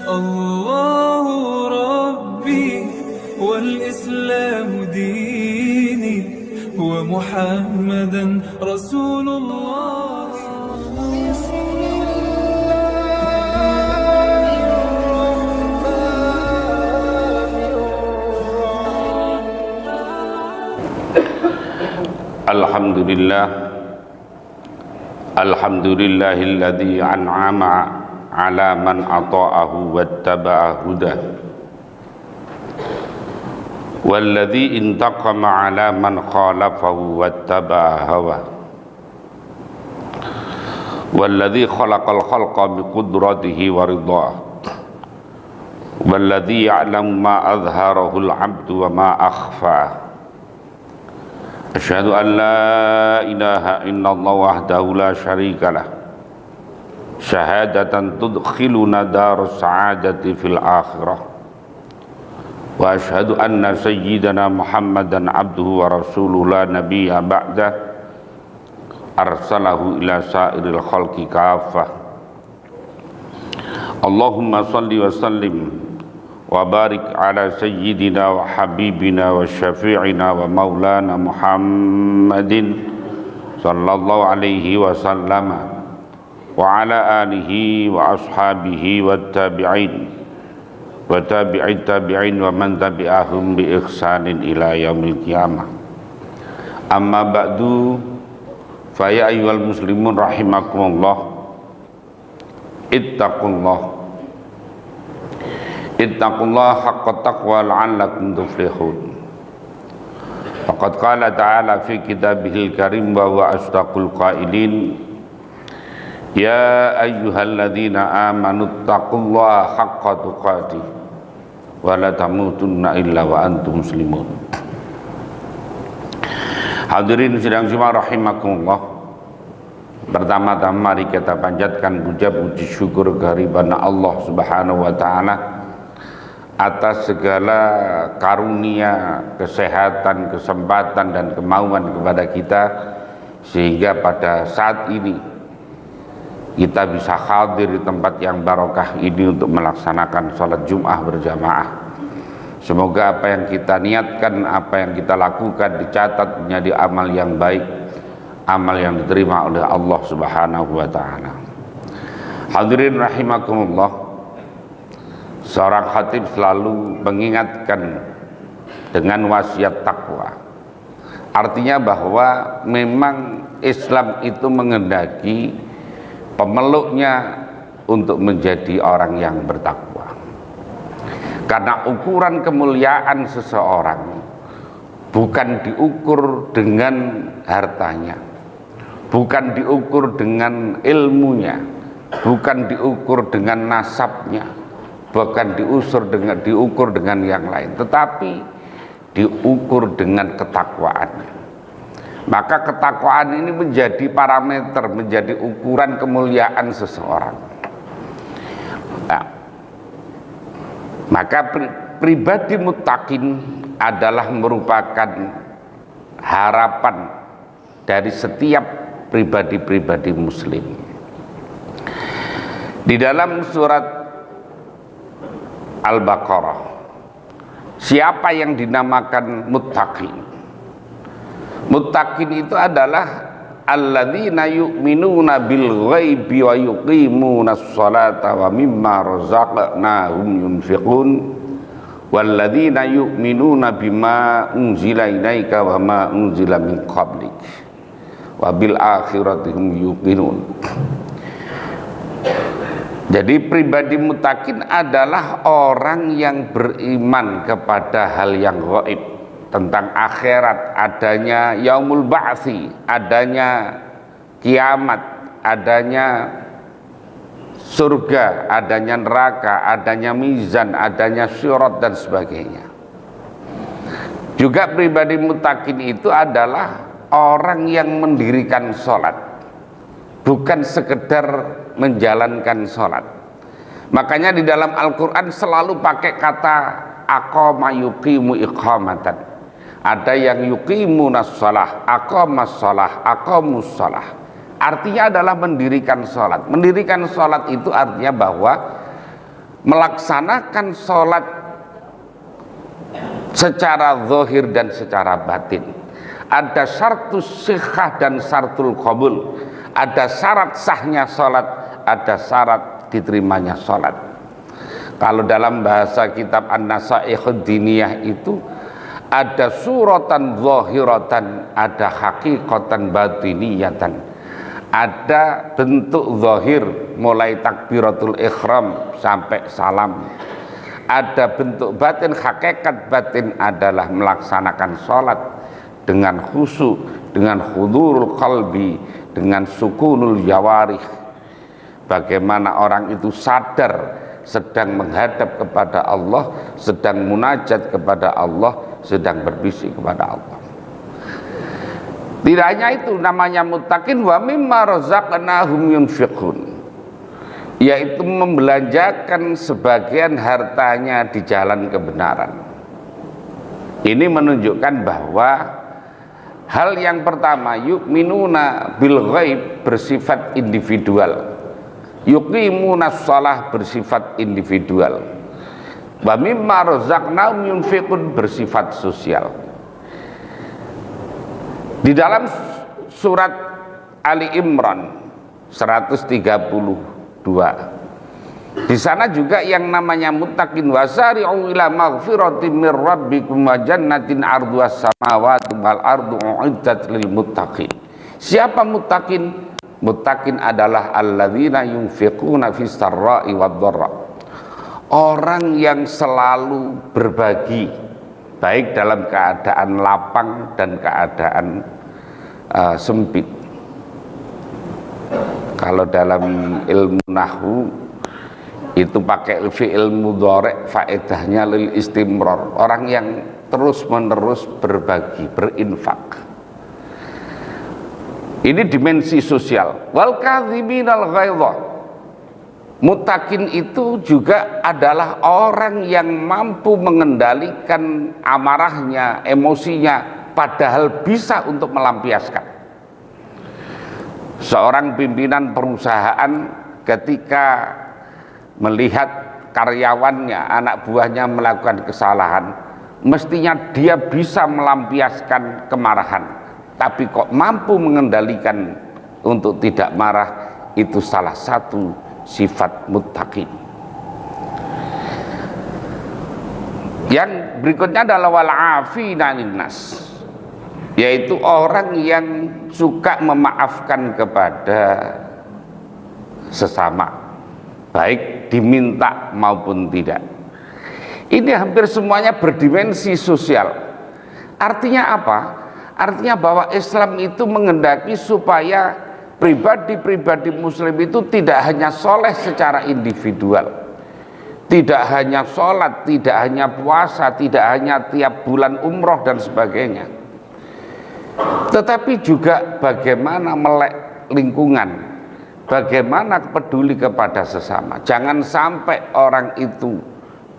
الله ربي والإسلام ديني ومحمدا رسول الله. Alhamdulillahilladzi an'ama ala man ata'ahu wattaba'a hudah walladzi intaqama ala man khalafahu wattaba'a hawa walladzi khalaqal khalqa biqudratihi wa ridha walladzi ya'lamu ma azharahu al-'abdu wa ma akhfa. Asyhadu an la ilaha illallah wahdahu la syarika lah syahadatan tudkhiluna darus sa'adati fil akhirah wa asyhadu anna sayyidana Muhammadan abduhu wa rasuluhu la nabiyya ba'dah arsalahu ila sairil khalqi kafah. Allahumma salli wa sallim wa barik ala sayyidina wa habibina wa syafi'ina wa maulana Muhammadin sallallahu alaihi wasallam wa ala alihi wa ashabihi wa tabi'in wa tabi'it tabi'in wa man tabi'ahum bi ihsanin ila yaumil qiyamah. Amma ba'du, fa ya ayyuhal muslimun rahimakumullah, ittaqullaha haqqa taqwa la'allakum tuflihun. Faqad qala ta'ala fi kitabihil karim wa huwa asdaqul qailin, ya ayyuhalladzina amanu ittaqullaha haqqa tuqatih wa la tamutunna illa wa antum muslimun. Hadirin sidang Jumat rahimakumullah, pertama-tama mari kita panjatkan puji syukur kehadiran Allah Subhanahu wa taala atas segala karunia, kesehatan, kesempatan dan kemauan kepada kita, sehingga pada saat ini kita bisa hadir di tempat yang barokah ini untuk melaksanakan sholat Jum'ah berjamaah. Semoga apa yang kita niatkan, apa yang kita lakukan dicatat menjadi amal yang baik, amal yang diterima oleh Allah Subhanahu wa taala. Hadirin rahimakumullah, seorang khatib selalu mengingatkan dengan wasiat takwa. Artinya bahwa memang Islam itu menghendaki pemeluknya untuk menjadi orang yang bertakwa. Karena ukuran kemuliaan seseorang bukan diukur dengan hartanya, bukan diukur dengan ilmunya, bukan diukur dengan nasabnya, bukan diukur dengan yang lain, tetapi diukur dengan ketakwaannya. Maka ketakwaan ini menjadi parameter, menjadi ukuran kemuliaan seseorang. Nah, maka pribadi muttaqin adalah merupakan harapan dari setiap pribadi-pribadi muslim. Di dalam surat Al-Baqarah, siapa yang dinamakan muttaqin? Muttaqin itu adalah alladzina yu'minuna bil ghaibi wa yuqimunas sholata wa mimma razaqnahum yunfiqun walladzina yu'minuna bima unzila ilaika wa ma unzila min qablik wa bil akhirati hum yuqinun. Jadi pribadi muttaqin adalah orang yang beriman kepada hal yang gaib, tentang akhirat, adanya yaumul ba'tsi, adanya kiamat, adanya surga, adanya neraka, adanya mizan, adanya syirat dan sebagainya. Juga pribadi muttaqin itu adalah orang yang mendirikan sholat, bukan sekedar menjalankan sholat. Makanya di dalam Al-Quran selalu pakai kata aqama yuqimu iqamatan. Ada yang yuqimunas shalah, aqamas shalah, aqamus shalah. Artinya adalah mendirikan sholat. Mendirikan sholat itu artinya bahwa melaksanakan sholat secara zahir dan secara batin. Ada syartus sihah dan syartul qabul, ada syarat sahnya sholat, ada syarat diterimanya sholat. Kalau dalam bahasa kitab An-Nasaihud Diniyah itu ada suratan zahiratan, ada hakikatan batiniyatan. Ada bentuk zahir mulai takbiratul ihram sampai salam. Ada bentuk batin, hakikat batin adalah melaksanakan sholat dengan khusyuk, dengan hudurul qalbi, dengan sukunul jawarih. Bagaimana orang itu sadar sedang menghadap kepada Allah, sedang munajat kepada Allah, sedang berbisik kepada Allah. Tidak hanya itu, namanya muttaqin, wa mimma razaqnahum yunfiqun, yaitu membelanjakan sebagian hartanya di jalan kebenaran. Ini menunjukkan bahwa hal yang pertama, yu'minuna bil ghaib bersifat individual, yuqimuna shalah bersifat individual, wa mimma razaqnahum yunfiqun bersifat sosial. Di dalam surat Ali Imran 132, di sana juga yang namanya muttaqin, wasari'u ila maghfiratin mir rabbikum wa jannatin 'arduhas samawati wal ardu u'iddat lil muttaqin. Siapa muttaqin? Muttaqin adalah alladzina yunfiquna fis sarra'i wad dharra, orang yang selalu berbagi, baik dalam keadaan lapang dan keadaan sempit. Kalau dalam ilmu nahwu itu pakai fi'il mudhari', faedahnya lil istimrar, orang yang terus menerus berbagi, berinfak. Ini dimensi sosial. Wal kadhiminal ghaidha, muttaqin itu juga adalah orang yang mampu mengendalikan amarahnya, emosinya, padahal bisa untuk melampiaskan. Seorang pimpinan perusahaan ketika melihat karyawannya, anak buahnya melakukan kesalahan, mestinya dia bisa melampiaskan kemarahan, tapi kok mampu mengendalikan untuk tidak marah, itu salah satu sifat muttaqin. Yang berikutnya adalah wal afina 'anil nas, yaitu orang yang suka memaafkan kepada sesama, baik diminta maupun tidak. Ini hampir semuanya berdimensi sosial. Artinya apa? Artinya bahwa Islam itu menghendaki supaya pribadi-pribadi muslim itu tidak hanya soleh secara individual, tidak hanya sholat, tidak hanya puasa, tidak hanya tiap bulan umroh dan sebagainya, tetapi juga bagaimana melek lingkungan, bagaimana peduli kepada sesama. Jangan sampai orang itu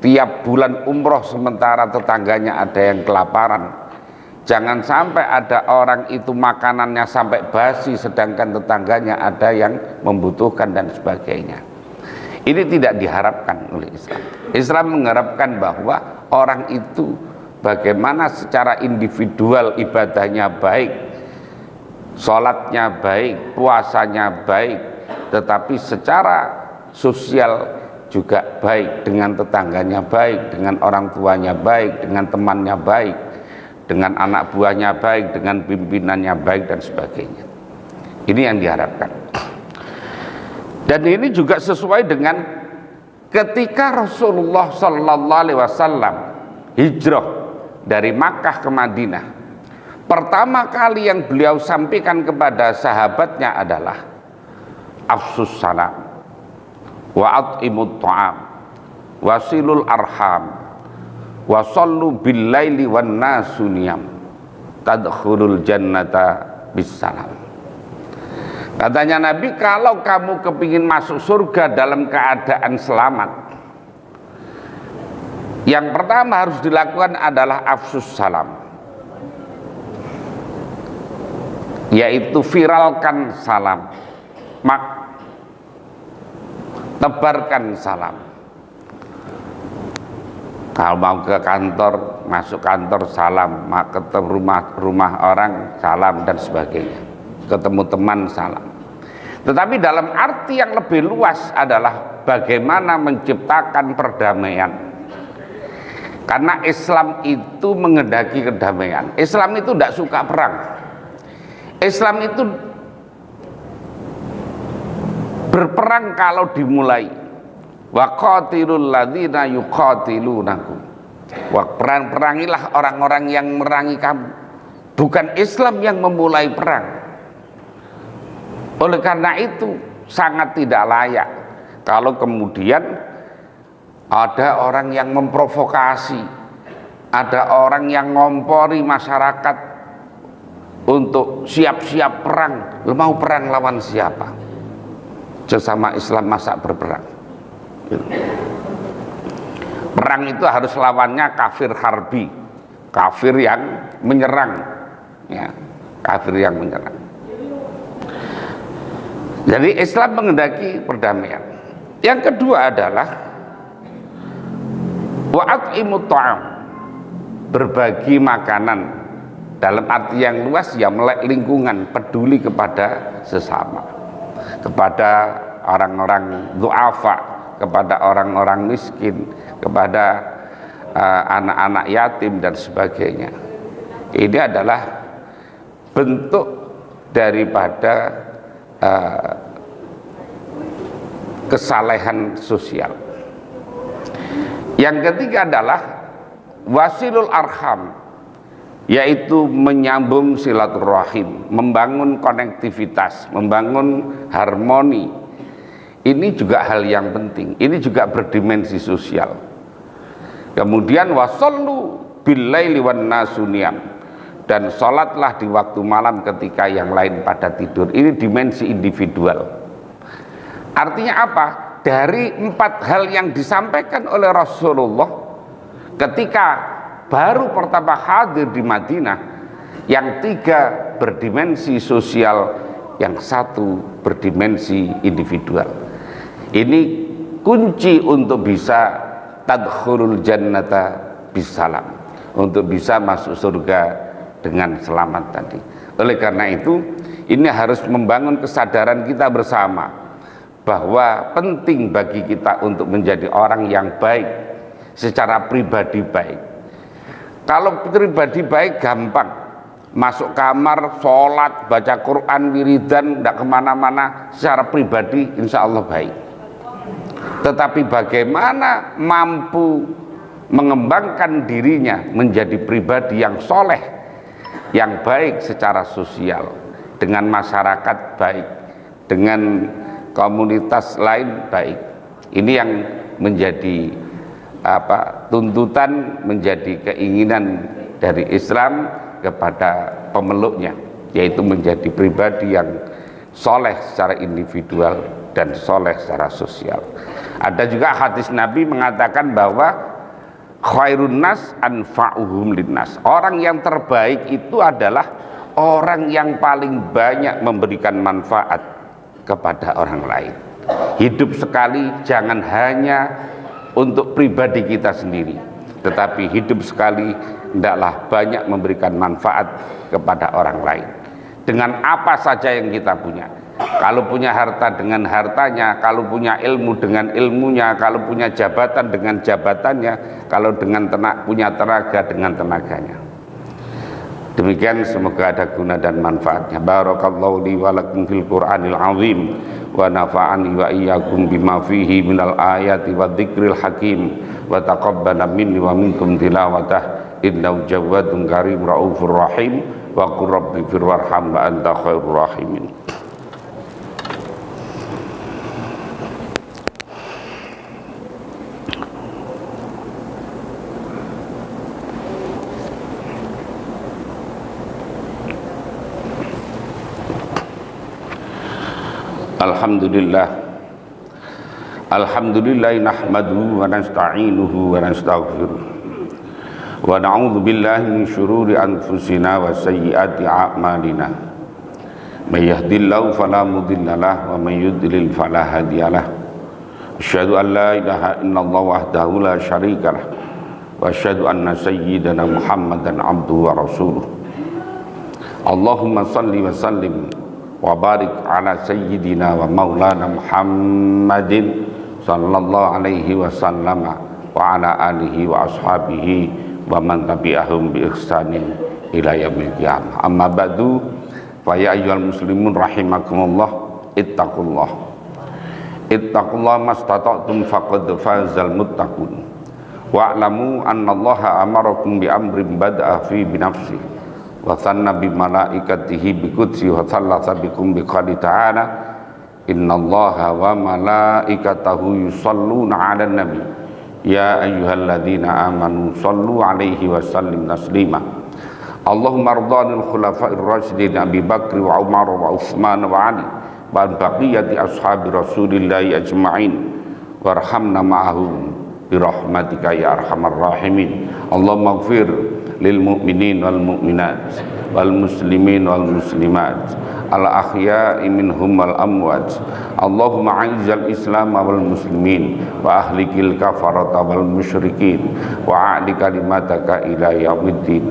tiap bulan umroh sementara tetangganya ada yang kelaparan. Jangan sampai ada orang itu makanannya sampai basi sedangkan tetangganya ada yang membutuhkan dan sebagainya. Ini tidak diharapkan oleh Islam. Islam mengharapkan bahwa orang itu bagaimana secara individual ibadahnya baik, sholatnya baik, puasanya baik, tetapi secara sosial juga baik, dengan tetangganya baik, dengan orang tuanya baik, dengan temannya baik, dengan anak buahnya baik, dengan pimpinannya baik dan sebagainya. Ini yang diharapkan. Dan ini juga sesuai dengan ketika Rasulullah Sallallahu Alaihi Wasallam hijrah dari Makkah ke Madinah, pertama kali yang beliau sampaikan kepada sahabatnya adalah afsus salam, wa at'imut ta'am, wasilul arham, wa sallu bil laili wan nasu niyam, tadkhulul jannata bis salam. Katanya Nabi, kalau kamu kepingin masuk surga dalam keadaan selamat, yang pertama harus dilakukan adalah afsus salam, yaitu viralkan salam, tebarkan salam. Kalau mau ke kantor, masuk kantor salam, ketemu rumah orang salam dan sebagainya. Ketemu teman salam. Tetapi dalam arti yang lebih luas adalah bagaimana menciptakan perdamaian. Karena Islam itu menghendaki kedamaian. Islam itu tidak suka perang. Islam itu berperang kalau dimulai. Wa qatilul ladzina yuqatilunakum. Perangilah orang-orang yang merangi kamu. Bukan Islam yang memulai perang. Oleh karena itu sangat tidak layak kalau kemudian ada orang yang memprovokasi, ada orang yang ngompori masyarakat untuk siap-siap perang. Mau perang lawan siapa? Sesama Islam masa berperang? Perang itu harus lawannya kafir harbi, kafir yang menyerang, ya, kafir yang menyerang. Jadi Islam menghendaki perdamaian. Yang kedua adalah wa'at'imut ta'am, berbagi makanan dalam arti yang luas, ya melek lingkungan, peduli kepada sesama, kepada orang-orang du'afa, kepada orang-orang miskin, kepada anak-anak yatim dan sebagainya. Ini adalah bentuk daripada kesalehan sosial. Yang ketiga adalah wasilul arham, yaitu menyambung silaturahim, membangun konektivitas, membangun harmoni. Ini juga hal yang penting, ini juga berdimensi sosial. Kemudian wasallu billaili wan nasu niyam, dan sholatlah di waktu malam ketika yang lain pada tidur. Ini dimensi individual. Artinya apa? Dari 4 hal yang disampaikan oleh Rasulullah ketika baru pertama hadir di Madinah, yang 3 berdimensi sosial, yang 1 berdimensi individual. Ini kunci untuk bisa tadkhulul jannata bisalam, untuk bisa masuk surga dengan selamat tadi. Oleh karena itu, ini harus membangun kesadaran kita bersama bahwa penting bagi kita untuk menjadi orang yang baik, secara pribadi baik. Kalau pribadi baik gampang, masuk kamar, sholat, baca Quran, wiridan, tidak kemana-mana, secara pribadi insya Allah baik. Tetapi bagaimana mampu mengembangkan dirinya menjadi pribadi yang soleh, yang baik secara sosial, dengan masyarakat baik, dengan komunitas lain baik. Ini yang menjadi tuntutan, menjadi keinginan dari Islam kepada pemeluknya, yaitu menjadi pribadi yang soleh secara individual dan soleh secara sosial. Ada juga hadis Nabi mengatakan bahwa khairun nas anfa'uhum linnas. Orang yang terbaik itu adalah orang yang paling banyak memberikan manfaat kepada orang lain. Hidup sekali jangan hanya untuk pribadi kita sendiri, tetapi hidup sekali hendaklah banyak memberikan manfaat kepada orang lain dengan apa saja yang kita punya. Kalau punya harta dengan hartanya, kalau punya ilmu dengan ilmunya, kalau punya jabatan dengan jabatannya, kalau dengan punya tenaga dengan tenaganya. Demikian, semoga ada guna dan manfaatnya. Barakallahu li wa lakum fil Qur'anil azim wa nafa'ani wa iyyakum bima fihi minal ayati wa dzikril hakim wa taqabbala minni wa minkum tilawatah innahu jawadun karim raufur rahim wa qur rabbi fir warham wa anta khairur rahimin. Alhamdulillah nahmaduhu wa nasta'inuhu wa nastaghfiruh wa na'udzu billahi min syururi anfusina wa sayyiati a'malina. May yahdihillahu fala mudilla lahu wa may yudlil fala hadiyalah. Asyhadu an la ilaha illallah wahdahu la syarika lah wa asyhadu anna sayyidana Muhammadan abduhu wa rasuluh. Allahumma salli wa sallim wa barik ala sayyidina wa maulana Muhammadin sallallahu alaihi wasallam wa ala alihi wa ashabihi wa man tabi'ahum bi ihsanin ila yaumil qiyamah. Amma ba'du, fa ya ayyuhal muslimun rahimakumullah, ittaqullah mastata'tum faqad fazal muttaqun wa'lamu annallaha amarakum bi amrin bada'a fi bi nafsi wa thanna bi malaikatihi bi qudsi wa thalatha bikum bi qali ta'ala innallaha wa malaikatahu yusalluna 'alan nabi ya ayyuhalladzina amanu sallu 'alaihi wa sallim taslima. Allahumma ardhanil khulafa'ir rasyidin Abi Bakr wa Umar wa Utsman wa Ali wa baqiyati ashabi Rasulillahi ajma'in warhamna ma'ahum birahmatika ya arhamar rahimin. Allahumma ighfir lil mu'minin wal mu'minat wal muslimin wal muslimat al ahya'i minhum wal amwat. Allahumma a'izzal islam wal muslimin wa ahlikil kafarata wal musyrikin wa a'li kalimataka ila yaumiddin.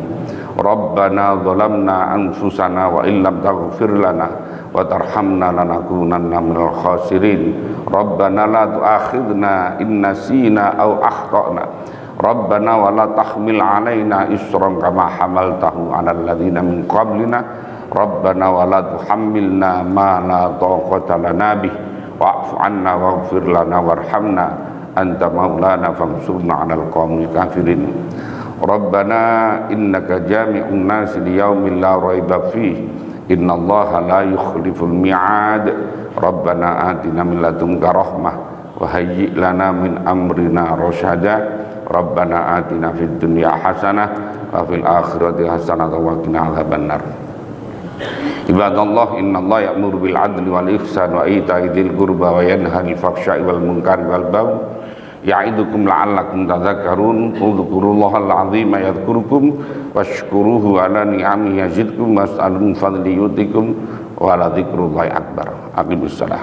Rabbana zalamna anfusana wa illam taghfir lana wa tarhamna lanakunanna minal khasirin. Rabbana la tu'akhidna in nasina aw akhtana. Rabbana wa la tahmil alaina isran kama hamaltahu 'alal ladzina min qablina. Rabbana wa la tuhammilna ma la taqata lana bih wa'fu 'anna waghfir lana warhamna anta maulana fansurna 'alal qaumil kafirin. Rabbana innaka jami'un nasi liyaumin la raiba fihi innallaha la yukhliful mi'ad. Rabbana atina min ladunka rahmah wa hayyi' lana min amrina rasyada. Rabbana atina fid dunya hasanah wa fil akhirati hasanah wa qina adzabannar. Ibadallah, innallaha ya'muru bil 'adli wal ihsan wa ita'i dzil qurba wa yanha 'anil fahsya'i wal munkari wal baghi ya'idukum la'allakum tadhakkarun. Udhkurullahal 'azima yadhkurukum washkuruhu 'ala ni'amihi yazidkum was'alun fadli yutikum wa la dzikrullahi akbar. Aqimussalah.